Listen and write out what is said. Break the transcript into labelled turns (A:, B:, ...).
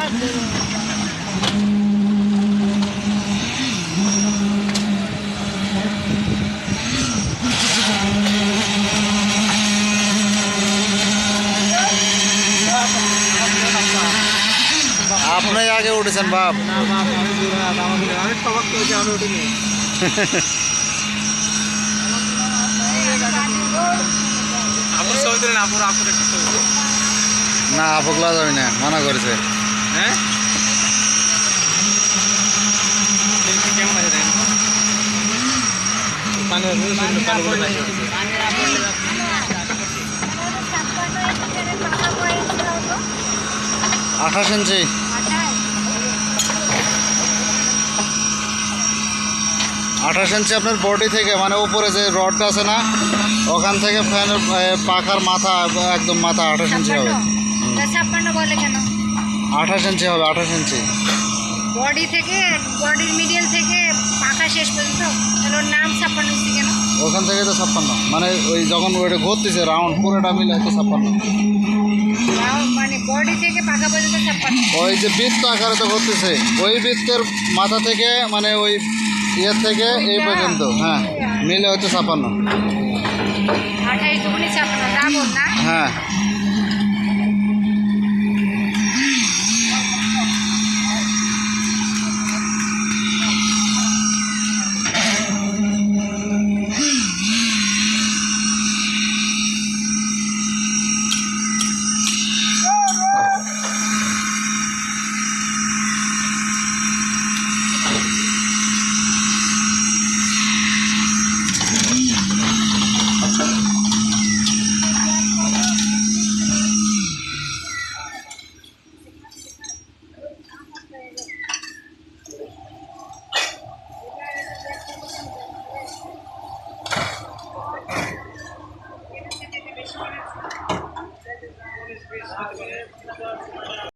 A: আপনি আগে উঠেছেন বাপ। না আপকলা যাবি না, মানা করেছে।
B: হ্যাঁ
A: আঠাশ ইঞ্চি। 28 ইঞ্চি আপনার বডি থেকে, মানে উপরে যে রডটা আছে না, ওখান থেকে ফ্যানের পাখার মাথা একদম মাথা 28 ইঞ্চি হবে।
C: 56 বলে কেন?
A: 28 ইঞ্চি হবে, 28 ইঞ্চি
C: বডি থেকে, বডির মিডল থেকে পাখা শেষ পর্যন্ত। ওর নাম 56 ইঞ্চি কেন?
A: ওখান থেকে তো 56, মানে ওই যখন ওইটা ঘুরতেছে রাউন্ড পুরোটা মিলে তো 56।
C: মানে বডি থেকে পাখা পর্যন্ত 56।
A: ওই যে বৃত্ত আকারে তো ঘুরতেছে, ওই বৃত্তের মাথা থেকে, মানে ওই ইয়ের থেকে এই পর্যন্ত, হ্যাঁ মিলে হচ্ছে 56।
C: 28 দুগুণে 56, ডাবল না?
A: হ্যাঁ।